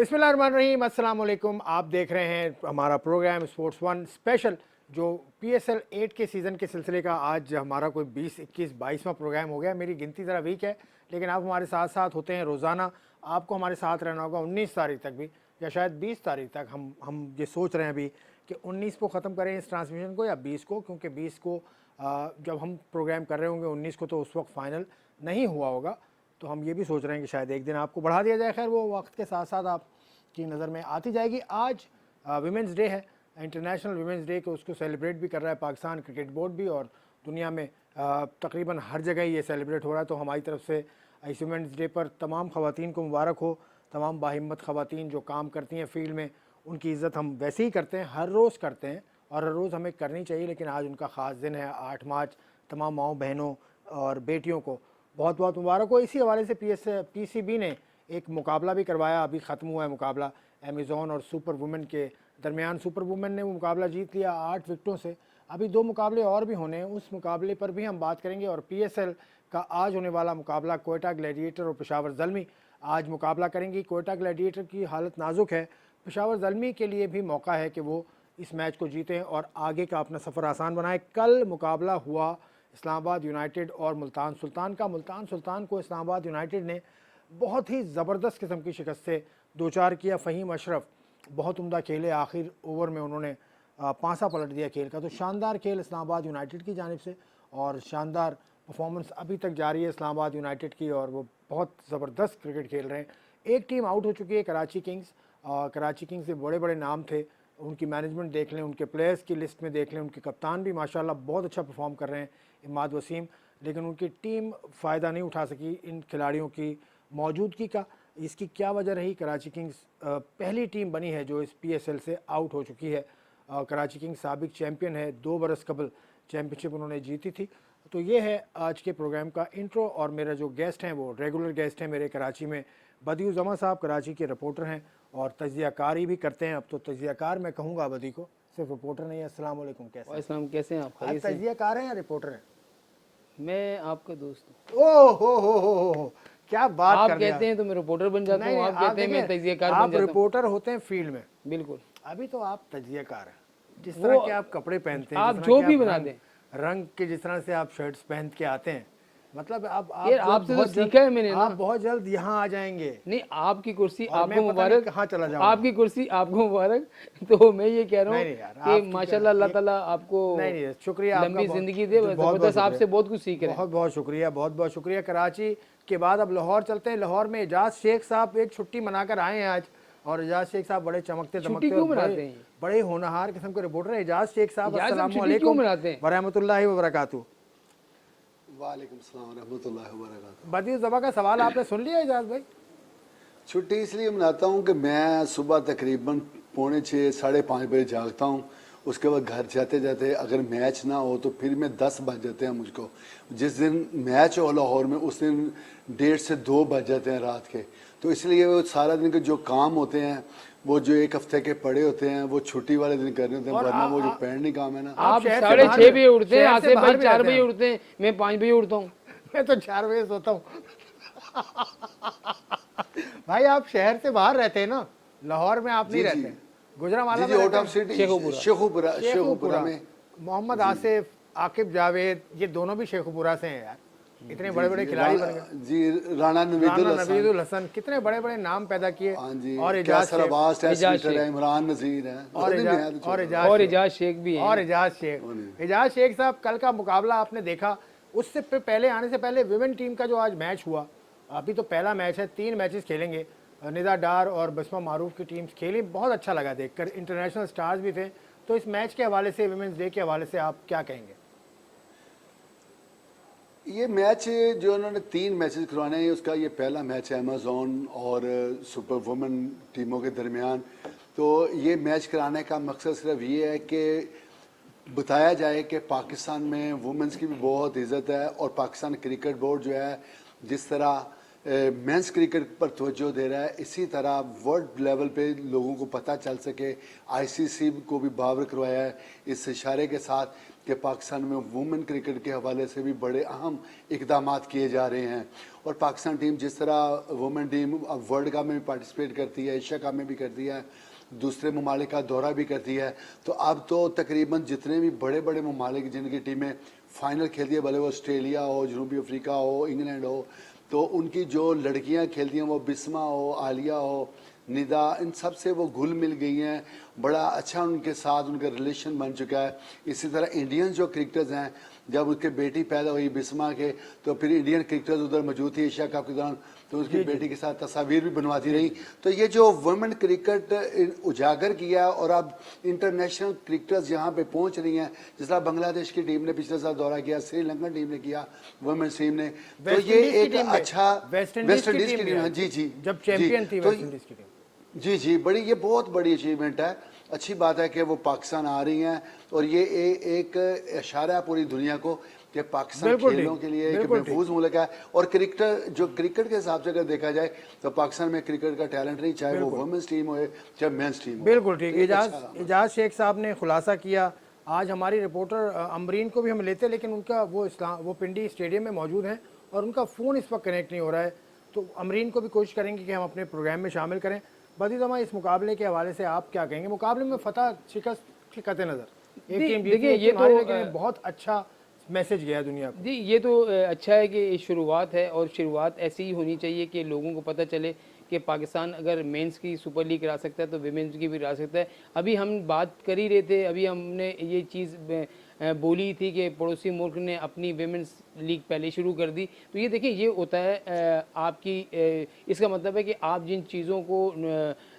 बिस्मिल्लाहिर्रहमानिर्रहीम, अस्सलाम वालेकुम। आप देख रहे हैं हमारा प्रोग्राम स्पोर्ट्स वन स्पेशल, जो PSL 8 के सीज़न के सिलसिले का आज हमारा कोई 20, 21, 22वां प्रोग्राम हो गया। मेरी गिनती ज़रा वीक है, लेकिन आप हमारे साथ साथ होते हैं रोज़ाना। आपको हमारे साथ रहना होगा 19 तारीख तक भी, या शायद 20 तारीख तक। हम ये सोच रहे हैं अभी कि 19 को ख़त्म करें इस ट्रांसमिशन को, या 20 को, क्योंकि 20 को जब हम प्रोग्राम कर रहे होंगे 19 को तो उस वक्त फ़ाइनल नहीं हुआ होगा। तो हम ये भी सोच रहे हैं कि शायद एक दिन आपको बढ़ा दिया जाए। खैर, वो वक्त के साथ साथ आपकी नज़र में आती जाएगी। आज विमेंस डे है, इंटरनेशनल विमेंस डे, को उसको सेलिब्रेट भी कर रहा है पाकिस्तान क्रिकेट बोर्ड भी, और दुनिया में तकरीबन हर जगह ये सेलिब्रेट हो रहा है। तो हमारी तरफ से इस विमेंस डे पर तमाम ख़वातीन को मुबारक हो। तमाम बाहिम्मत ख़वातीन जो काम करती हैं फील्ड में, उनकी इज़्ज़त हम वैसे ही करते हैं, हर रोज़ करते हैं और हर रोज़ हमें करनी चाहिए, लेकिन आज उनका ख़ास दिन है 8 मार्च। तमाम माओ बहनों और बेटियों को बहुत बहुत मुबारक हो। इसी हवाले से PCB ने एक मुकाबला भी करवाया, अभी ख़त्म हुआ है मुकाबला अमेज़ॉन और सुपर वुमेन के दरमियान। सुपर वुमेन ने वो मुकाबला जीत लिया 8 विकेटों से। अभी 2 मुकाबले और भी होने हैं, उस मुकाबले पर भी हम बात करेंगे। और PSL का आज होने वाला मुकाबला कोयटा ग्लैडिएटर और पेशावर ज़ल्मी आज मुकाबला करेंगी। कोयटा ग्लैडिएटर की हालत नाजुक है, पेशावर ज़ल्मी के लिए भी मौका है कि वो इस मैच को जीतें और आगे का अपना सफ़र आसान बनाएं। कल मुकाबला हुआ इस्लामाबाद यूनाइटेड और मुल्तान सुल्तान का। मुल्तान सुल्तान को इस्लामाबाद यूनाइटेड ने बहुत ही ज़बरदस्त किस्म की शिकस्त से 2-4 किया। फ़हीम अशरफ बहुत उम्दा खेले, आखिर ओवर में उन्होंने पांसा पलट दिया खेल का। तो शानदार खेल इस्लामाबाद यूनाइटेड की जानिब से, और शानदार परफॉर्मेंस अभी तक जारी है इस्लामाबाद यूनाइटेड की, और वो बहुत ज़बरदस्त क्रिकेट खेल रहे हैं। एक टीम आउट हो चुकी है, कराची किंग्स। कराची किंग्स से बड़े बड़े नाम थे, उनकी मैनेजमेंट देख लें, उनके प्लेयर्स की लिस्ट में देख लें, उनके कप्तान भी माशाल्लाह बहुत अच्छा परफॉर्म कर रहे हैं, इमाद वसीम, लेकिन उनकी टीम फ़ायदा नहीं उठा सकी इन खिलाड़ियों की मौजूदगी का। इसकी क्या वजह रही? कराची किंग्स पहली टीम बनी है जो इस PSL से आउट हो चुकी है। कराची किंग्स साबिक चैम्पियन है, 2 बरस कबल चैम्पियनशिप उन्होंने जीती थी। तो ये है आज के प्रोग्राम का इंट्रो, और मेरा जो गेस्ट हैं वो रेगुलर गेस्ट हैं मेरे कराची में। बदी उज़ ज़मा साहब कराची के रिपोर्टर हैं और तजियाकारी भी करते हैं। अब तो तजियाकार मैं कहूँगा बदी को, सिर्फ रिपोर्टर नहीं है। अस्सलाम वालेकुम, कैसे हैं आप? तजियाकार हैं या रिपोर्टर हैं? मैं आपका दोस्त हूँ। ओ हो, क्या बात आप कर दिया। कहते हैं तो मैं रिपोर्टर बन जाता हूँ, आप कहते हैं मैं तजियाकार बन आप जाता हूँ। रिपोर्टर होते हैं फील्ड में, बिल्कुल। अभी तो आप तजियाकार हैं। जिस तरह के आप कपड़े पहनते हैं, आप जिस तरह जो के भी आप बना दें, रंग के, जिस तरह से आप शर्ट्स पहन के आते हैं, मतलब आप यार आपसे तो सीखा है मैंने ना। आप बहुत जल्द यहाँ आ जाएंगे। नहीं, आपकी कुर्सी और आपको मैं पता नहीं मुबारक, कहाँ चला जाऊंगा। आपकी कुर्सी आपको मुबारक। तो मैं ये कह रहा हूँ नहीं यार, कि माशाल्लाह अल्लाह ताला आपको नहीं, शुक्रिया आपका, लंबी जिंदगी दे। जबरदस्त, आपसे बहुत कुछ सीख रहे हैं। बहुत बहुत शुक्रिया, बहुत बहुत शुक्रिया। कराची के बाद अब लाहौर चलते हैं। लाहौर में एजाज शेख साहब एक छुट्टी मनाकर आए हैं आज, और एजाज शेख साहब बड़े चमकते छुट्टी दमकते क्यों और मनाते हैं? बड़े होनहार किस्म के रिपोर्टर हैं एजाज शेख साहब। यार, अस्सलाम छुट्टी क्यों मनाते हैं? वालेकुम वरहमतुल्लाहि वबरकातुहू। वालेकुम सलाम रहमतुल्लाहि व बरकातुहू। बदी ज़बा का सवाल आपने सुन लिया एजाज भाई? छुट्टी इसलिए मनाता हूँ कि मैं सुबह तकरीबन 4:45 साढ़े 5 बजे जागता हूँ। उसके बाद घर जाते जाते अगर मैच ना हो तो फिर मैं 10 बज जाते हैं मुझको। जिस दिन मैच हो लाहौर में उस दिन 1:30 से 2 बज जाते हैं रात के। तो इसलिए वो सारा दिन के जो काम होते हैं, वो जो एक हफ्ते के पड़े होते हैं, वो छुट्टी वाले दिन करने होते हैं, वरना वो जो पेंडिंग काम है ना। आप शहर से 6:30 बजे उठते हैं, शहर से आसिफ बाहर भाई भी 4 रहते बजे हैं। उठते हैं, मैं 5 बजे उठता हूँ। मैं तो 4 बजे सोता हूँ। भाई आप शहर से बाहर रहते हैं ना, लाहौर में आप नहीं रहते, गुजरांवाला में आउट रहते ऑफ हैं। सिटी शेखुपुरा शेखुपुरा में। मोहम्मद आसिफ, आकिब जावेद, ये दोनों भी शेखुपुरा से हैं यार। इतने बड़े बड़े खिलाड़ी बन गए जी। राणा नवीदुल हसन, कितने बड़े बड़े नाम पैदा किए। और एजाज शेख, इमरान नज़ीर है, और एजाज शेख भी है। और एजाज शेख साहब, कल का मुकाबला आपने देखा? उससे पहले, आने से पहले विमेन टीम का जो आज मैच हुआ, अभी तो पहला मैच है, 3 मैचेस खेलेंगे। निदा डार और बसमा मारूफ की टीम्स खेली, बहुत अच्छा लगा देखकर, इंटरनेशनल स्टार्स भी थे। तो इस मैच के हवाले से, विमेंस डे के हवाले से आप क्या कहेंगे? ये मैच जो उन्होंने 3 मैचेस करवाने हैं, उसका ये पहला मैच है अमेज़ॉन और सुपर वुमेन टीमों के दरमियान। तो ये मैच कराने का मकसद सिर्फ ये है कि बताया जाए कि पाकिस्तान में वुमेंस की भी बहुत इज़्ज़त है, और पाकिस्तान क्रिकेट बोर्ड जो है जिस तरह मेंस क्रिकेट पर तवज्जो दे रहा है, इसी तरह वर्ल्ड लेवल पे लोगों को पता चल सके। ICC को भी बावर करवाया है इस इशारे के साथ कि पाकिस्तान में वुमेन क्रिकेट के हवाले से भी बड़े अहम इकदाम किए जा रहे हैं। और पाकिस्तान टीम जिस तरह वुमेन टीम अब वर्ल्ड कप में भी पार्टिसिपेट करती है, एशिया कप में भी करती है, दूसरे ममालिक का दौरा भी करती है, तो अब तो तकरीबन जितने भी बड़े बड़े ममालिक जिनकी टीमें फाइनल खेलती है, भले वो ऑस्ट्रेलिया हो, जनूबी अफ्रीका हो, इंग्लैंड हो, तो उनकी जो लड़कियां खेलती हैं वो बिस्मा हो, आलिया हो, निदा, इन सब से वो घुल मिल गई हैं। बड़ा अच्छा उनके साथ उनका रिलेशन बन चुका है। इसी तरह इंडियन जो क्रिकेटर्स हैं, जब उसके बेटी पैदा हुई बिस्मा के, तो फिर इंडियन क्रिकेटर्स उधर मौजूद थी एशिया कप के दौरान, तो उसकी बेटी के साथ तस्वीर भी बनवाती रही। तो ये जो वुमेन क्रिकेट उजागर किया और अब इंटरनेशनल क्रिकेटर्स यहाँ पे पहुँच रही हैं, जिस तरह बांग्लादेश की टीम ने पिछले साल दौरा किया, श्रीलंकन टीम ने किया, वुमेन्स टीम ने, तो ये एक अच्छा वेस्ट इंडीज की टीम है। जी जी, जब चैंपियन थी वेस्ट इंडीज की टीम। जी जी, बड़ी, ये बहुत बड़ी अचीवमेंट है। अच्छी बात है कि वो पाकिस्तान आ रही हैं और ये एक इशारा है पूरी दुनिया को कि पाकिस्तान खेलों के लिए एक महफूज मुल्क है। और क्रिकेट जो क्रिकेट के हिसाब से अगर देखा जाए तो पाकिस्तान में क्रिकेट का टैलेंट नहीं, चाहे वो वुमेन्स टीम हो चाहे मेंस टीम हो। बिल्कुल ठीक। एजाज शेख साहब ने खुलासा किया। आज हमारी रिपोर्टर अमरीन को भी हम लेते, लेकिन उनका वो पिंडी स्टेडियम में मौजूद हैं और उनका फ़ोन इस वक्त कनेक्ट नहीं हो रहा है, तो अमरीन को भी कोशिश करेंगे कि हम अपने प्रोग्राम में शामिल करें। बदीज़मा, इस मुकाबले के हवाले से आप क्या कहेंगे? मुकाबले में फतह शिकस्त कत नज़र, एक टीम देखिए ये तो बहुत अच्छा मैसेज गया दुनिया को। जी ये तो अच्छा है कि शुरुआत है और शुरुआत ऐसी ही होनी चाहिए कि लोगों को पता चले कि पाकिस्तान अगर मेंस की सुपर लीग करा सकता है तो विमेंस की भी करा सकता है। अभी हम बात कर ही रहे थे, अभी हमने ये चीज़ बोली थी कि पड़ोसी मुल्क ने अपनी विमेंस लीग पहले शुरू कर दी। तो ये देखिए ये होता है आपकी इसका मतलब है कि आप जिन चीज़ों को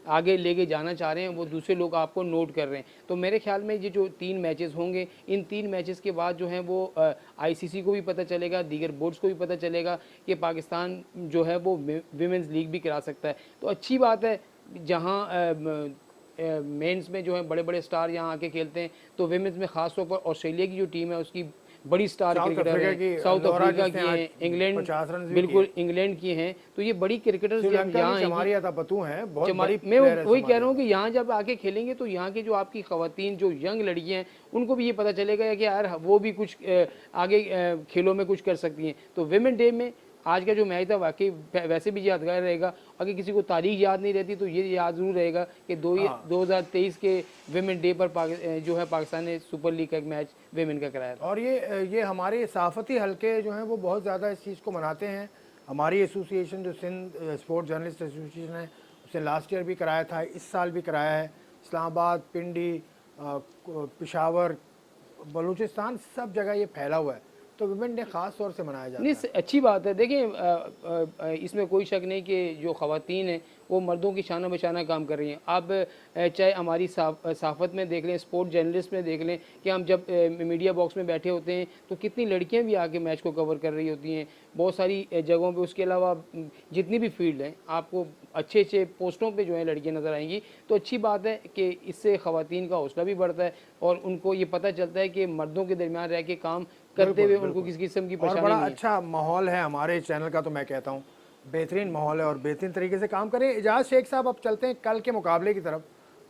आगे लेके जाना चाह रहे हैं वो दूसरे लोग आपको नोट कर रहे हैं। तो मेरे ख्याल में ये जो 3 मैचेस होंगे, इन 3 मैचेस के बाद जो है वो आईसीसी को भी पता चलेगा, दीगर बोर्ड्स को भी पता चलेगा कि पाकिस्तान जो है वो विमेंस लीग भी करा सकता है। तो अच्छी बात है, जहाँ मेंस में जो है बड़े बड़े स्टार यहाँ आके खेलते हैं, तो विमेंस में ख़ास तौर पर ऑस्ट्रेलिया की जो टीम है उसकी बड़ी स्टार क्रिकेटर है, साउथ अफ्रीका की हैं, इंग्लैंड, बिल्कुल इंग्लैंड की हैं। तो ये बड़ी क्रिकेटर्स यहाँ मैं वही कह रहा हूँ कि यहाँ जब आके खेलेंगे तो यहाँ की जो आपकी खवातीन जो यंग लड़कियाँ हैं उनको भी ये पता चलेगा कि यार वो भी कुछ आगे खेलों में कुछ कर सकती हैं। तो विमेन डे में आज का जो मैच था वाकई वैसे भी यादगार रहेगा। अगर किसी को तारीख याद नहीं रहती तो ये याद जरूर रहेगा कि 2023 के विमेन डे पर जो है पाकिस्तान ने सुपर लीग का एक मैच विमेन का कराया था। और ये हमारे सहाफ़ती हलके जो हैं वो बहुत ज़्यादा इस चीज़ को मनाते हैं। हमारी एसोसिएशन जो सिंध स्पोर्ट जर्नलिस्ट एसोसिएशन है उसने लास्ट ईयर भी कराया था, इस साल भी कराया है। इस्लामाबाद, पिंडी, पेशावर, बलूचिस्तान, सब जगह ये फैला हुआ है, तो विमेन डे ख़ास तौर से मनाया जाता है। नहीं, अच्छी बात है। देखिए इसमें कोई शक नहीं कि जो ख़वातीन हैं वो मर्दों की शाना बशाना काम कर रही हैं। आप चाहे हमारी सहाफ़त में देख लें, स्पोर्ट जर्नलिस्ट में देख लें कि हम जब मीडिया बॉक्स में बैठे होते हैं तो कितनी लड़कियां भी आके मैच को कवर कर रही होती हैं बहुत सारी जगहों पे। उसके अलावा जितनी भी फील्ड हैं आपको अच्छे अच्छे पोस्टों पे जो है लड़कियां नज़र आएंगी। तो अच्छी बात है कि इससे ख़वातीन का हौसला भी बढ़ता है और उनको ये पता चलता है कि मर्दों के दरमियान रह के काम करते हुए उनको किसी किस्म की परेशानी नहीं है। बड़ा अच्छा माहौल है हमारे चैनल का, तो मैं कहता हूँ बेहतरीन माहौल है और बेहतरीन तरीके से काम करें। एजाज शेख साहब, अब चलते हैं कल के मुकाबले की तरफ।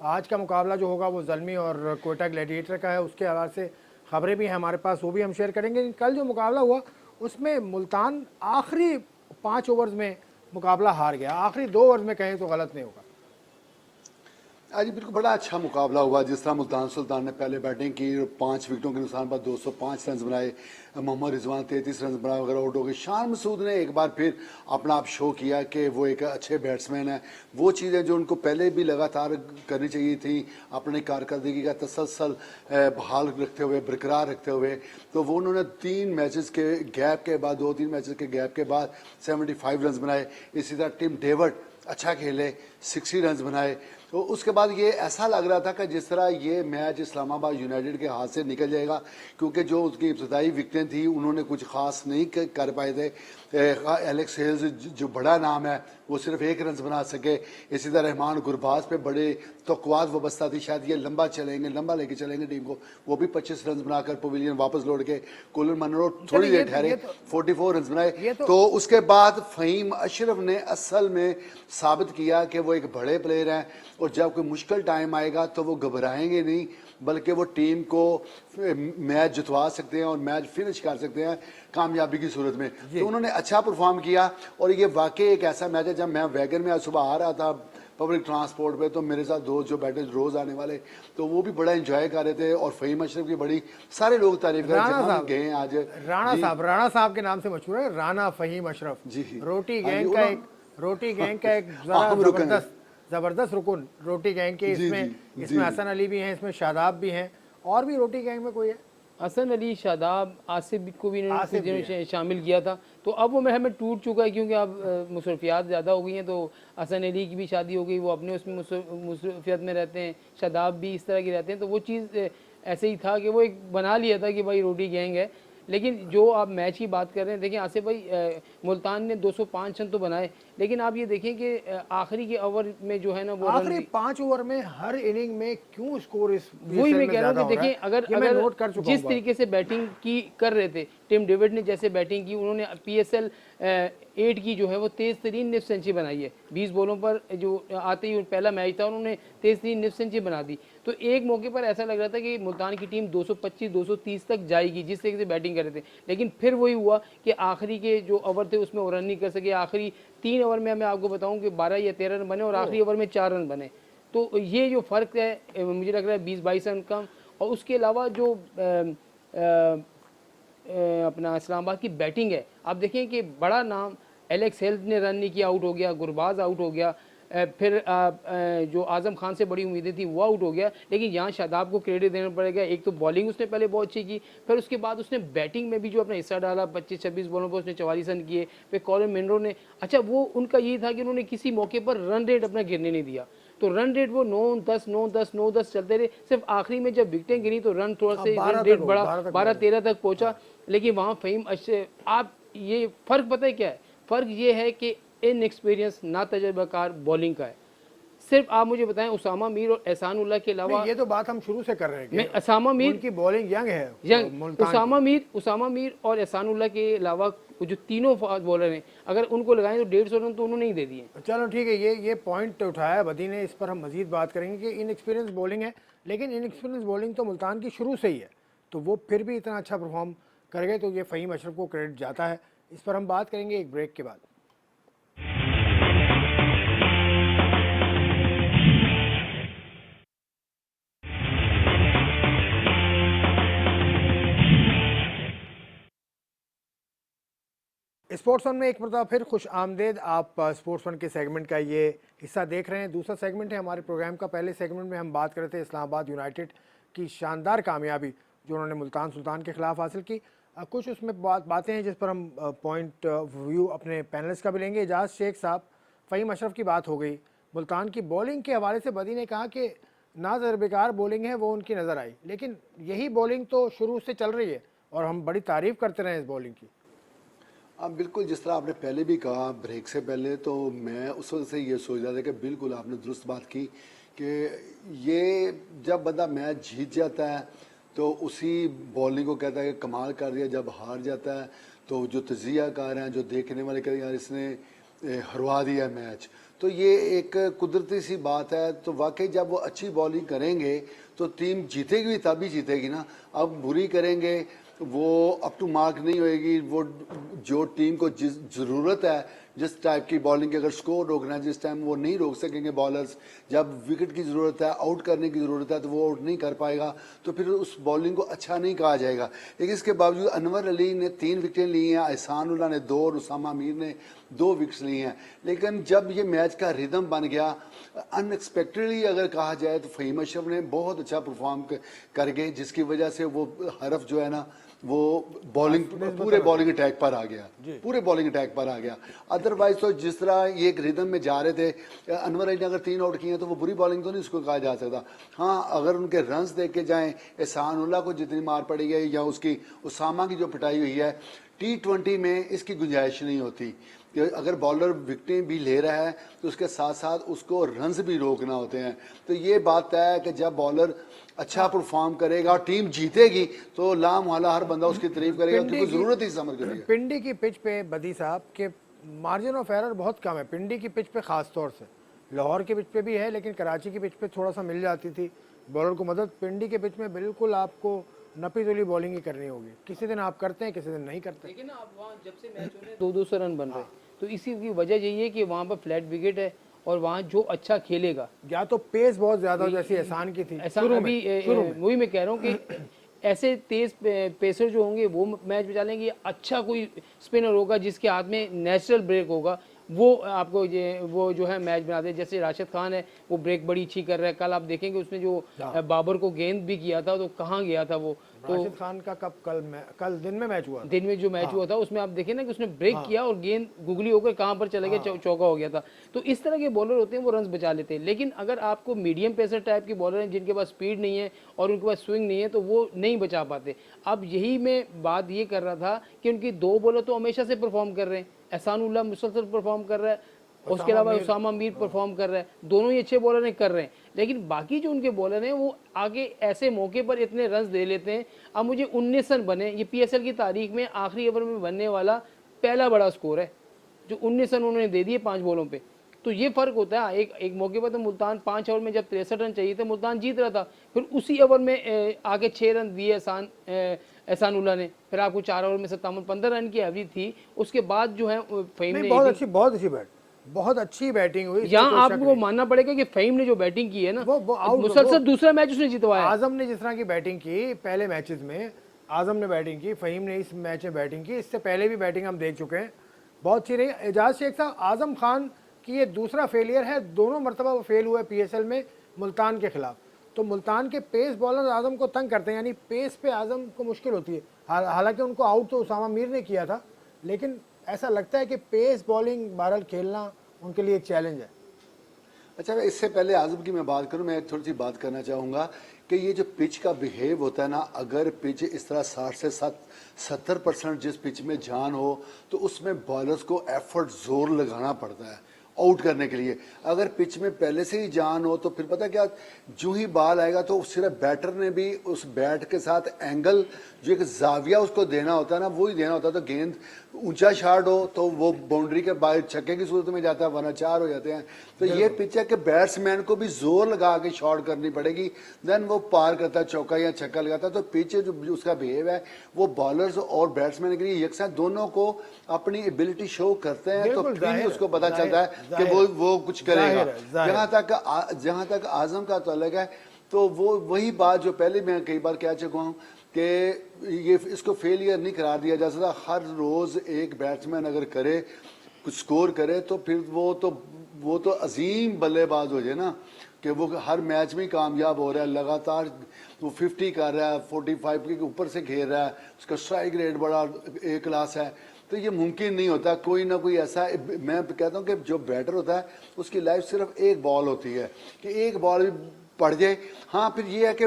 आज का मुकाबला जो होगा वो ज़ल्मी और कोयटा ग्लैडिएटर का है, उसके हवाले से ख़बरें भी हैं हमारे पास, वो भी हम शेयर करेंगे। कल जो मुकाबला हुआ उसमें मुल्तान आखिरी 5 ओवर्स में मुकाबला हार गया, आखिरी 2 ओवर्स में कहें तो गलत नहीं होगा। आज बिल्कुल बड़ा अच्छा मुकाबला हुआ। जिस तरह मुल्तान सुल्तान ने पहले बैटिंग की, 5 विकेटों के नुकसान पर 205 रन बनाए, मोहम्मद रिजवान 33 रन बनाए वगैरह आउट हो गए। शान मसूद ने एक बार फिर अपना आप शो किया कि वो एक अच्छे बैट्समैन है। वो चीज़ें जो उनको पहले भी लगातार करनी चाहिए थी, अपनी कारकर्दगी का तसलसल बहाल रखते हुए, बरकरार रखते हुए, तो वो उन्होंने 3 मैचेस के गैप के बाद 2-3 मैचेस के गैप के बाद 75 रन बनाए। इसी तरह टिम डेविड अच्छा खेले, 60 रन बनाए। तो उसके बाद ये ऐसा लग रहा था कि जिस तरह ये मैच इस्लामाबाद यूनाइटेड के हाथ से निकल जाएगा, क्योंकि जो उसकी इब्तदाई विकेटें थी उन्होंने कुछ ख़ास नहीं कर पाए थे। एलेक्स हेल्स जो बड़ा नाम है वो सिर्फ 1 रन बना सके। इसी तरह रहमान गुरबाज पे बड़े तवक्कुआत वाबस्ता थी, शायद ये लंबा चलेंगे, लंबा लेके चलेंगे टीम को, वो भी 25 रन बनाकर पवेलियन वापस लौट के कोलन मनरो थोड़ी देर ठहरे, 44 रन बनाए। तो उसके बाद फ़हीम अशरफ ने असल में साबित किया कि वो एक बड़े प्लेयर हैं और जब कोई मुश्किल टाइम आएगा तो वो घबराएंगे नहीं, बल्कि वो टीम को मैच जितवा सकते हैं और मैच फिनिश कर सकते हैं कामयाबी की सूरत में। तो उन्होंने अच्छा परफॉर्म किया और ये वाकई एक ऐसा मैच है। जब मैं वैगन में आज सुबह आ रहा था पब्लिक ट्रांसपोर्ट पे, तो मेरे साथ दोस्त जो बैठे रोज आने वाले, तो वो भी बड़ा एंजॉय कर रहे थे और फ़हीम अशरफ की बड़ी सारे लोग तारीफ कर रहे हैं। आज राणा साहब के नाम से मशहूर है, राणा फ़हीम अशरफ जी। रोटी गैंग का एक जबरदस्त रुकन रोटी गैंग के। इसमें हसन अली भी हैं, इसमें शादाब भी हैं, और भी रोटी गैंग में कोई है? हसन अली, शादाब, आसिफ को भी इन्होंने शामिल किया था। तो अब वो हमें टूट चुका है क्योंकि अब मसरूफियात ज़्यादा हो गई हैं। तो हसन अली की भी शादी हो गई, वो अपने उसमें मसरूफियत में रहते हैं, शादाब भी इस तरह के रहते हैं। तो वो चीज़ ऐसे ही था कि वो एक बना लिया था कि भाई रोटी गैंग है। लेकिन जो आप मैच की बात कर रहे हैं, देखिए आसिफ भाई, मुल्तान ने 205 रन तो बनाए, लेकिन आप ये देखें कि आखिरी के ओवर में जो है ना, वो आखिरी 5 ओवर में हर इनिंग में क्यों स्कोर इस वही मैं कह रहा हूँ कि देखिए अगर जिस तरीके से बैटिंग की कर रहे थे, टिम डेविड ने जैसे बैटिंग की, उन्होंने PSL 8 की जो है वो तेज़ तरीन निफ्ट सेंचुरी बनाई है। 20 बॉलों पर जो आते ही पहला मैच था, उन्होंने तेज़ तरीन निफ्ट सेंचुरी बना दी। तो एक मौके पर ऐसा लग रहा था कि मुल्तान की टीम 225-230 तक जाएगी जिस तरीके से बैटिंग कर रहे थे, लेकिन फिर वही हुआ कि आखिरी के जो ओवर थे उसमें वो रन नहीं कर सके। आखिरी 3 ओवर में मैं आपको बताऊं कि 12 या 13 रन बने और आखिरी ओवर में 4 रन बने। तो ये जो फ़र्क है मुझे लग रहा है 20-22 रन कम। और उसके अलावा जो अपना इस्लामाबाद की बैटिंग है, आप देखें कि बड़ा नाम एलेक्स हेल्थ ने रन नहीं किया, आउट हो गया, गुरबाज आउट हो गया, फिर जो आज़म खान से बड़ी उम्मीदें थी वो आउट हो गया। लेकिन यहाँ शादाब को क्रेडिट देना पड़ेगा। एक तो बॉलिंग उसने पहले बहुत अच्छी की, फिर उसके बाद उसने बैटिंग में भी जो अपना हिस्सा डाला, 25-26 बॉलों पर उसने 44 रन किए। फिर कॉलिन मिनरो ने, अच्छा वो उनका ये था कि उन्होंने किसी मौके पर रन रेट अपना गिरने नहीं दिया। तो रन रेट वो 9-10 9-10 9-10 चलते रहे। सिर्फ आखिरी में जब विकेटें गिरी तो रन थोड़ा से रन रेट बड़ा 12-13 तक पहुंचा। लेकिन वहाँ फ़हीम आप ये फ़र्क पता है क्या है? फ़र्क ये है कि इनएक्सपीरियंस, ना तजर्बाकार बॉलिंग का है। सिर्फ आप मुझे बताएं, उसामा मीर और एहसान उल्लाह के अलावा, ये तो बात हम शुरू से कर रहे हैं, मैं उसामा मीर की बॉलिंग यंग है, उसामा मीर और एहसान उल्लाह के अलावा जो तीनों फास्ट बॉलर हैं, अगर उनको लगाएं तो 150 रन तो उन्होंने ही दे दिए। चलो ठीक है, ये पॉइंट उठाया बदी ने, इस पर हम मजीद बात करेंगे कि इनएक्सपीरियंस बॉलिंग है। लेकिन इनएक्सपीरियंस बॉलिंग तो मुल्तान की शुरू से ही है, तो वो फिर भी इतना अच्छा परफॉर्म कर गए, तो ये फ़हीम अशरफ को क्रेडिट जाता है। इस पर हम बात करेंगे एक ब्रेक के बाद। स्पोर्ट्स वन में एक मरतबा फिर खुश आमदेद। आप स्पोर्ट्स वन के सेगमेंट का ये हिस्सा देख रहे हैं। दूसरा सेगमेंट है हमारे प्रोग्राम का। पहले सेगमेंट में हम बात कर रहे थे इस्लामाबाद यूनाइटेड की शानदार कामयाबी जो उन्होंने मुल्तान सुल्तान के ख़िलाफ़ हासिल की। कुछ उसमें बातें हैं जिस पर हम पॉइंट व्यू अपने पैनलिस्ट का भी लेंगे। एजाज शेख साहब, फ़हीम अशरफ की बात हो गई, मुल्तान की बॉलिंग के हवाले से बदी ने कहा कि ना तजर्बेकार बॉलिंग है वो उनकी नज़र आई, लेकिन यही बॉलिंग तो शुरू से चल रही है और हम बड़ी तारीफ़ करते रहे इस बॉलिंग की। अब बिल्कुल जिस तरह आपने पहले भी कहा ब्रेक से पहले, तो मैं उस वक्त से ये सोच रहा था कि बिल्कुल आपने दुरुस्त बात की कि ये जब बंदा मैच जीत जाता है तो उसी बॉलिंग को कहता है कि कमाल कर दिया। जब हार जाता है तो जो तजियाकार हैं, जो देखने वाले कहते हैं यार इसने हरवा दिया मैच, तो ये एक कुदरती सी बात है। तो वाकई जब वो अच्छी बॉलिंग करेंगे तो टीम जीतेगी भी, तभी जीतेगी ना। अब बुरी करेंगे वो अप टू मार्क नहीं होएगी। वो जो टीम को जिस ज़रूरत है, जिस टाइप की बॉलिंग की अगर स्कोर रोकना है जिस टाइम, वो नहीं रोक सकेंगे बॉलर्स। जब विकेट की ज़रूरत है, आउट करने की ज़रूरत है, तो वो आउट नहीं कर पाएगा, तो फिर उस बॉलिंग को अच्छा नहीं कहा जाएगा। लेकिन इसके बावजूद अनवर अली ने 3 विकेटें ली हैं, एहसान उल्लाह ने 2 और उसामा मीर ने 2 विकेट्स ली हैं। लेकिन जब ये मैच का रिदम बन गया, अनएक्सपेक्टेडली अगर कहा जाए, तो फ़हीम अशरफ ने बहुत अच्छा परफॉर्म कर गए, जिसकी वजह से वो हरफ जो है ना वो बॉलिंग पूरे बॉलिंग अटैक पर आ गया, पूरे बॉलिंग अटैक पर आ गया। अदरवाइज तो जिस तरह ये एक रिदम में जा रहे थे, अनवर अली ने अगर 3 आउट किए हैं तो वो बुरी बॉलिंग तो नहीं उसको कहा जा सकता। हाँ, अगर उनके रन्स देखे जाएं, एहसान उल्लाह को जितनी मार पड़ी है या उसकी उसामा की जो पिटाई हुई है, T20 में इसकी गुंजाइश नहीं होती कि अगर बॉलर विकेटें भी ले रहा है तो उसके साथ साथ उसको रन्स भी रोकना होते हैं। तो ये बात है कि जब बॉलर अच्छा परफॉर्म करेगा और टीम जीतेगी तो लामहला हर बंदा उसकी तारीफ करेगा, क्योंकि जरूरत ही समझ के लिए। पिंडी की पिच पे बदी साहब के मार्जिन ऑफ एरर बहुत कम है, पिंडी की पिच पे खास तौर से, लाहौर के पिच पे भी है, लेकिन कराची की पिच पे थोड़ा सा मिल जाती थी बॉलर को मदद। पिंडी के पिच में बिल्कुल आपको नपी तुली बॉलिंग ही करनी होगी, किसी दिन आप करते हैं किसी दिन नहीं करते। लेकिन आप वहाँ जब से मैच हो रहे हैं 200 रन बन रहे हैं, तो इसी की वजह यही है कि वहाँ पर फ्लैट विकेट है और वहाँ जो अच्छा खेलेगा, या तो पेस बहुत ज्यादा जैसी एहसान की थी ऐसा शुरू अभी में। वही मैं कह रहा हूँ कि ऐसे तेज पेसर जो होंगे वो मैच बचा लेंगे। अच्छा कोई स्पिनर होगा जिसके हाथ में नेचुरल ब्रेक होगा, वो आपको ये वो जो है मैच बना दे। जैसे राशिद खान है, वो ब्रेक बड़ी अच्छी कर रहा है। कल आप देखेंगे उसने जो बाबर को गेंद भी किया था तो कहाँ गया था वो, तो राशिद खान का कब कल दिन में मैच हुआ था। दिन में जो मैच हुआ था उसमें आप देखें ना कि उसने ब्रेक किया और गेंद गुगली होकर कहाँ पर चला गया, चौका हो गया था। तो इस तरह के बॉलर होते हैं वो रन बचा लेते हैं। लेकिन अगर आपको मीडियम पेसर टाइप के बॉलर हैं जिनके पास स्पीड नहीं है और उनके पास स्विंग नहीं है तो वो नहीं बचा पाते। अब यही मैं बात ये कर रहा था कि उनकी दो बॉलर तो हमेशा से परफॉर्म कर रहे हैं। एहसानुल्लाह मुसलसल परफॉर्म कर रहा है, उसके अलावा उसामा मीर परफॉर्म कर रहा है, दोनों ही अच्छे बॉलर हैं कर रहे हैं। लेकिन बाकी जो उनके बॉलर हैं वो आगे ऐसे मौके पर इतने रन दे लेते हैं। अब मुझे 19 रन बने, ये पीएसएल की तारीख में आखिरी ओवर में बनने वाला पहला बड़ा स्कोर है जो 19 रन उन्होंने दे दिए 5 बॉलों पे। तो ये फर्क होता है। एक मौके पर तो मुल्तान 5 ओवर में जब 63 रन चाहिए थे मुल्तान जीत रहा था, फिर उसी ओवर में आगे 6 रन दिए एहसानुल्लाह ने, फिर आपको 4 ओवर में 15 रन की एवरेज थी। उसके बाद जो है फहीम ने बहुत अच्छी बैटिंग हुई। यहाँ आपको मानना पड़ेगा कि फहीम ने जो बैटिंग की है ना, वो मुसलसल दूसरा मैच उसने जितवाया। आजम ने जिस तरह की बैटिंग की पहले मैचेस में, आजम ने बैटिंग की, फहीम ने इस मैच में बैटिंग की, इससे पहले भी बैटिंग हम देख चुके हैं, बहुत अच्छी रही। एजाज शेख साहब, आजम खान की ये दूसरा फेलियर है, दोनों मरतबा वो फेल हुए पीएसएल में मुल्तान के खिलाफ। तो मुल्तान के पेस बॉलर आजम को तंग करते हैं, यानी पेस पे आजम को मुश्किल होती है। हालांकि उनको आउट तो उसामा मीर ने किया था, लेकिन ऐसा लगता है कि पेस बॉलिंग बहरहाल खेलना उनके लिए एक चैलेंज है। अच्छा, इससे पहले आजम की मैं बात करूं, मैं थोड़ी सी बात करना चाहूँगा कि ये जो पिच का बिहेव होता है ना, अगर पिच इस तरह 60 से 70% जिस पिच में जान हो तो उसमें बॉलर्स को एफर्ट जोर लगाना पड़ता है आउट करने के लिए। अगर पिच में पहले से ही जान हो तो फिर पता क्या, जो ही बॉल आएगा तो सिर्फ बैटर ने भी उस बैट के साथ एंगल, जो एक जाविया उसको देना होता है ना, वो ही देना होता है। तो गेंद ऊंचा शॉट हो तो वो बाउंड्री के बाहर छक्के की सूरत में जाता है, वरना 4 हो जाते हैं। तो ये पिच है कि बैट्समैन को भी जोर लगा के शॉट करनी पड़ेगी, देन वो पार करता है, चौका या छक्का लगाता है। तो पिच जो उसका बिहेव है वो बॉलर्स और बैट्समैन के लिए यकसा दोनों को अपनी एबिलिटी शो करते हैं, तो फिर उसको पता चलता है कि वो कुछ करेगा। जहां तक आजम का ताल्लुक है तो वो वही बात जो पहले मैं कई बार कह चुका हूँ कि ये इसको फेलियर नहीं करार दिया जा सकता। हर रोज एक बैट्समैन अगर करे, कुछ स्कोर करे, तो फिर वो तो अजीम बल्लेबाज हो जाए ना, कि वो हर मैच में कामयाब हो रहा है, लगातार वो 50 कर रहा है, 45 के ऊपर से घेर रहा है, उसका स्ट्राइक रेट बड़ा ए क्लास है। तो ये मुमकिन नहीं होता। कोई ना कोई ऐसा, मैं कहता हूँ कि जो बैटर होता है उसकी लाइफ सिर्फ एक बॉल होती है, कि एक बॉल भी पड़ जाए। हाँ, फिर ये है कि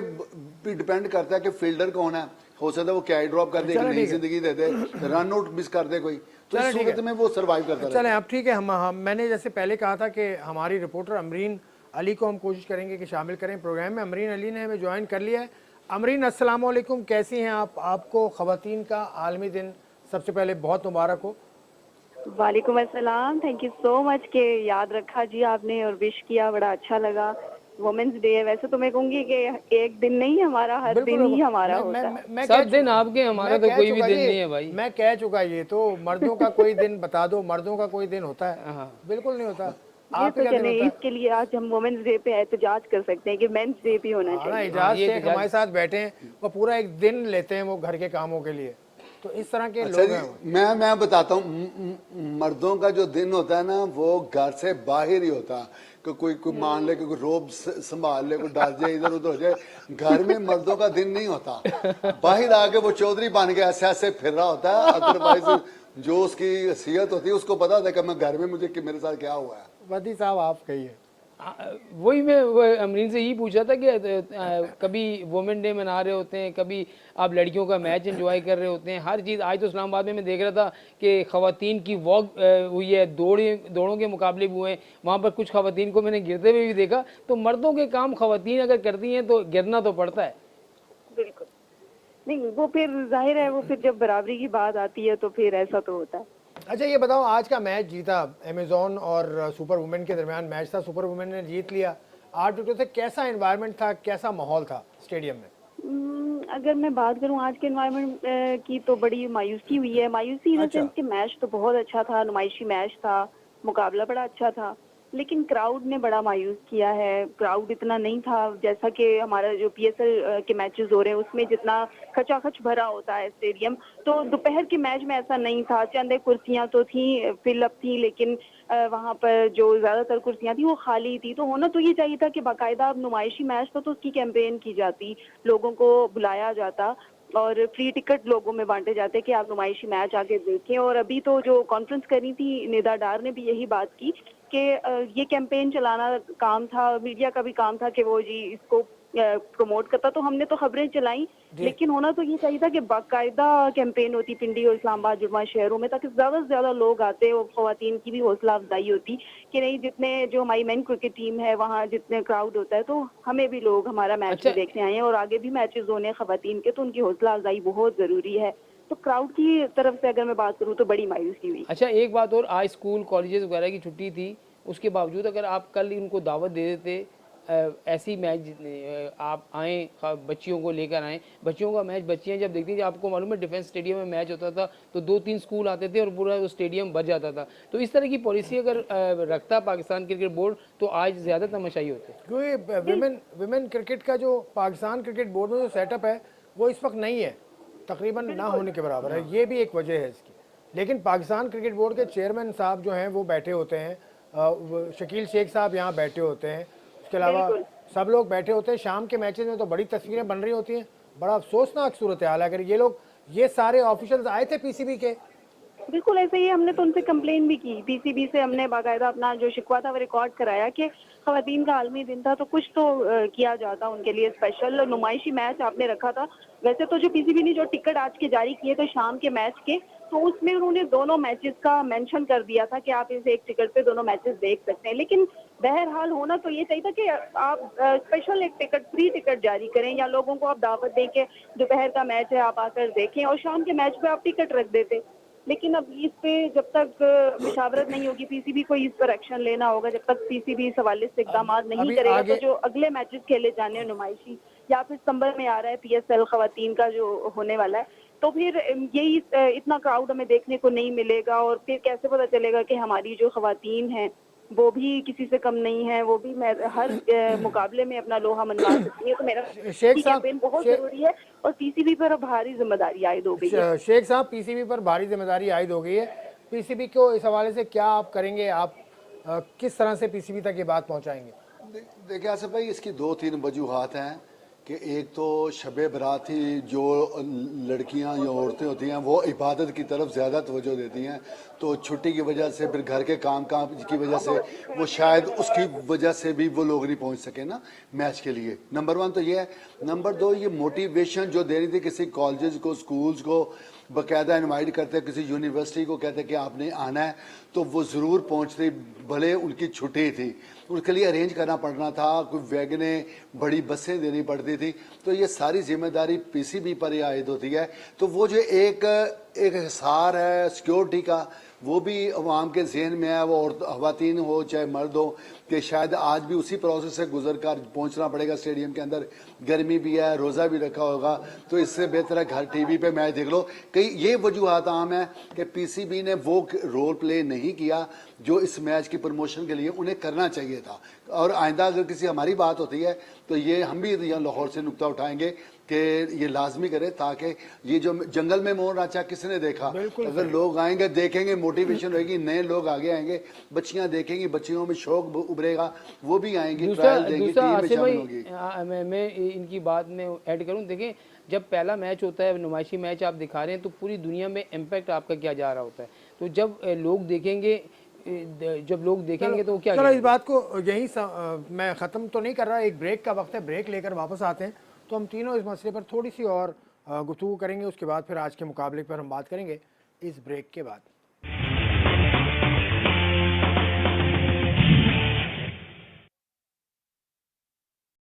डिपेंड करता है कि फील्डर कौन है, हो सकता है वो कैच ड्रॉप कर दे, एक नई जिंदगी दे दे, रन आउट मिस कर दे कोई, तो इस सूरत में वो सर्वाइव करता है। चलें अब ठीक है, हम मैंने जैसे पहले कहा था कि हमारी रिपोर्टर अमरीन अली को हम कोशिश करेंगे कि शामिल करें प्रोग्राम में। अमरीन अली ने हमें ज्वाइन कर लिया है। अमरीन, अस्सलाम वालेकुम, कैसी हैं आप? आपको ख़वातीन का आलमी दिन सबसे पहले बहुत मुबारक हो। वालेकुम अस्सलाम, थैंक यू सो मच के याद रखा जी आपने और विश किया, बड़ा अच्छा लगा। वुमेन्स डे है, वैसे तो मैं कहूँगी कि एक दिन नहीं, हमारा हर दिन ही हमारा होता है। सब दिन आपके, हमारा तो कोई भी दिन नहीं है भाई। मैं कह चुका, ये तो मर्दों का कोई दिन बता दो, मर्दों का कोई दिन होता है? बिल्कुल नहीं होता। ये तो चले, इसके लिए आज हम वुमेन्स डे पे एहतजाज कर सकते हैं कि मेंस डे भी होना चाहिए। एजाज शेख हमारे साथ बैठे हैं, वो पूरा एक दिन लेते हैं वो घर के कामों के लिए। तो इस तरह के लोग हैं। मैं बताता हूँ, मर्दों का जो दिन होता है ना वो घर से बाहर ही होता है। कि कोई मान ले कि कोई रोब संभाल ले, कोई डर जाए, इधर उधर हो जाए। घर में मर्दों का दिन नहीं होता, बाहर आके वो चौधरी बन के ऐसे ऐसे फिर रहा होता है। अदरवाइज जो उसकी हैसियत होती है उसको पता होता है कि मैं घर में मुझे कि मेरे साथ क्या हुआ है। वदी साहब आप कहिए। वही मैं अमरीन से यही पूछा था कि कभी वुमेन डे मना रहे होते हैं, कभी आप लड़कियों का मैच एंजॉय कर रहे होते हैं, हर चीज़। आज तो इस्लामाबाद में मैं देख रहा था कि ख़वातीन की वॉक हुई है, दौड़ों के मुकाबले भी हुए हैं। वहाँ पर कुछ ख़वातीन को मैंने गिरते हुए भी देखा। तो मर्दों के काम ख़वातीन अगर करती हैं तो गिरना तो पड़ता है। बिल्कुल नहीं, वो फिर जाहिर है, वो फिर जब बराबरी की बात आती है तो फिर ऐसा तो होता है। अच्छा ये बताओ, आज का मैच जीता अमेजोन और सुपर वुमेन के दरमियान मैच था, सुपर वुमेन ने जीत लिया 8 विकेटों से। कैसा एनवायरनमेंट था, कैसा माहौल था स्टेडियम में? अगर मैं बात करूं आज के एनवायरनमेंट की, तो बड़ी मायूसी हुई है। मायूसी इन द अच्छा। सेंस कि मैच तो बहुत अच्छा था, नुमाइशी मैच था, मुकाबला बड़ा अच्छा था, लेकिन क्राउड ने बड़ा मायूस किया है। क्राउड इतना नहीं था जैसा कि हमारा जो पीएसएल के मैचेस हो रहे हैं उसमें जितना खचाखच भरा होता है स्टेडियम, तो दोपहर के मैच में ऐसा नहीं था। चंद एक कुर्सियां तो थी, फिलअप थी, लेकिन वहां पर जो ज्यादातर कुर्सियां थी वो खाली थी। तो होना तो ये चाहिए था कि बाकायदा अब नुमाइशी मैच था तो उसकी कैंपेन की जाती, लोगों को बुलाया जाता और फ्री टिकट लोगों में बांटे जाते कि आप नुमाइशी मैच आके देखें। और अभी तो जो कॉन्फ्रेंस करी थी निदा डार ने भी यही बात की कि ये कैंपेन चलाना काम था, मीडिया का भी काम था कि वो जी इसको प्रमोट करता, तो हमने तो खबरें चलाई, लेकिन होना तो ये चाहिए था कि बाकायदा कैंपेन होती पिंडी और इस्लामाबाद जुम्मा शहरों में, ताकि ज्यादा से ज्यादा लोग आते और खवातीन की भी हौसला अफजाई होती कि नहीं, जितने जो हमारी मेन क्रिकेट टीम है वहाँ जितने क्राउड होता है तो हमें भी लोग हमारा मैच अच्छा भी देखने आए हैं और आगे भी मैचेस होने खवातीन के, तो उनकी हौसला अफजाई बहुत जरूरी है। तो क्राउड की तरफ से अगर मैं बात करूँ तो बड़ी मायूसी हुई। अच्छा, एक बात और, आज स्कूल कॉलेजेस वगैरह की छुट्टी थी, उसके बावजूद अगर आप कल उनको दावत दे देते ऐसी मैच आप आएँ, बच्चियों को लेकर आएँ, बच्चियों का मैच बच्चियाँ जब देखती थी, आपको मालूम है डिफेंस स्टेडियम में मैच होता था तो 2-3 स्कूल आते थे और पूरा वो स्टेडियम भर जाता था। तो इस तरह की पॉलिसी अगर रखता पाकिस्तान क्रिकेट बोर्ड तो आज ज़्यादा तमाशाई होते। क्योंकि विमेन क्रिकेट का जो पाकिस्तान क्रिकेट बोर्ड में जो सेटअप है वो इस वक्त नहीं है, तकरीबन ना होने के बराबर है, ये भी एक वजह है इसकी। लेकिन पाकिस्तान क्रिकेट बोर्ड के चेयरमैन साहब जो हैं वो बैठे होते हैं, शकील शेख साहब यहाँ बैठे होते हैं, उसके अलावा सब लोग बैठे होते हैं। शाम के मैचेस में तो बड़ी तस्वीरें बन रही होती हैं, बड़ा अफसोसनाक सूरत हाल है। अगर ये लोग, ये सारे ऑफिशियल्स आए थे पीसीबी के, बिल्कुल ऐसे ही हमने तो उनसे कंप्लेन भी की, पीसीबी से हमने बाकायदा अपना जो शिकवा था वो रिकॉर्ड कराया कि खवातीन का आलमी दिन था तो कुछ तो किया जाता उनके लिए। स्पेशल नुमाइशी मैच आपने रखा था। वैसे तो जो पीसीबी ने जो टिकट आज के जारी किए थे शाम के मैच के, तो उसमें उन्होंने दोनों मैचेस का मेंशन कर दिया था कि आप इस एक टिकट पे दोनों मैचेस देख सकते हैं, लेकिन बहरहाल होना तो ये चाहिए था कि आप स्पेशल एक टिकट, फ्री टिकट जारी करें या लोगों को आप दावत दें कि दोपहर का मैच है आप आकर देखें, और शाम के मैच पे आप टिकट रख देते। लेकिन अब इस पे जब तक मुशावरत नहीं होगी, पीसीबी को इस पर एक्शन लेना होगा। जब तक पीसीबी इस हवाले से इकदाम नहीं अभी करेगा आगे तो जो अगले मैचेस खेले जाने हैं नुमाइशी, या फिर सितंबर में आ रहा है पीएसएल खवातीन का जो होने वाला है, तो फिर यही इतना क्राउड हमें देखने को नहीं मिलेगा। और फिर कैसे पता चलेगा कि हमारी जो खवातीन हैं वो भी किसी से कम नहीं है, वो भी हर मुकाबले में अपना लोहा मनवा सकती है। तो मेरा शेख साहब, कैंपेन बहुत जरूरी है और पीसीबी पर अब भारी जिम्मेदारी आयद हो गई है। शेख साहब, पीसीबी पर भारी जिम्मेदारी आयद हो गई है। पीसीबी को इस हवाले से क्या आप करेंगे? आप किस तरह से पीसीबी तक ये बात पहुंचाएंगे? देखिए आसिफ भाई, इसकी 2-3 वजूहात हैं कि एक तो शब बरात ही जो लड़कियां या औरतें होती हैं वो इबादत की तरफ ज़्यादा तवज्जो देती हैं, तो छुट्टी की वजह से फिर घर के काम की वजह से वो शायद उसकी वजह से भी वो लोग नहीं पहुंच सके ना मैच के लिए। नंबर 1 तो ये है। नंबर 2, ये मोटिवेशन जो दे रही थी किसी कॉलेज को, स्कूल्स को बाकायदा इनवाइट करते, किसी यूनिवर्सिटी को कहते कि आपने आना है, तो वो ज़रूर पहुंचते, भले उनकी छुट्टी थी, उसके लिए अरेंज करना पड़ना था, कोई वैगनें, बड़ी बसें देनी पड़ती थी। तो ये सारी जिम्मेदारी पीसीबी पर ही आयद होती है। तो वो जो एक हिसार है सिक्योरिटी का, वो भी अवाम के जहन में है, वो और खवातीन हो चाहे मर्द हो, कि शायद आज भी उसी प्रोसेस से गुजर कर पहुँचना पड़ेगा स्टेडियम के अंदर। गर्मी भी है, रोज़ा भी रखा होगा, तो इससे बेहतर है घर टीवी पे मैच देख लो। कई ये वजूहत आम है कि पीसीबी ने वो रोल प्ले नहीं किया जो इस मैच की प्रमोशन के लिए उन्हें करना चाहिए था। और आइंदा अगर किसी हमारी बात होती है तो ये हम भी यहाँ लाहौर से नुक्ता उठाएंगे कि ये लाजमी करे, ताकि ये जो जंगल में मोर नाचा किसने देखा, अगर लोग आएंगे देखेंगे, मोटिवेशन रहेगी, नए लोग आगे आएंगे, बच्चियां देखेंगी, बच्चियों में शौक उभरेगा, वो भी आएंगी, ट्रायल देंगी, टीम में शामिल होगी। मैं इनकी बात में ऐड करूं, देखें जब पहला मैच होता है, नुमाइशी मैच आप दिखा रहे हैं, तो पूरी दुनिया में इम्पैक्ट आपका क्या जा रहा होता है। तो जब लोग देखेंगे तो क्या चलो इस बात को यहीं मैं ख़त्म तो नहीं कर रहा, एक ब्रेक का वक्त है, ब्रेक लेकर वापस आते हैं तो हम तीनों इस मसले पर थोड़ी सी और गुफ्तगू करेंगे। उसके बाद फिर आज के मुकाबले पर हम बात करेंगे इस ब्रेक के बाद।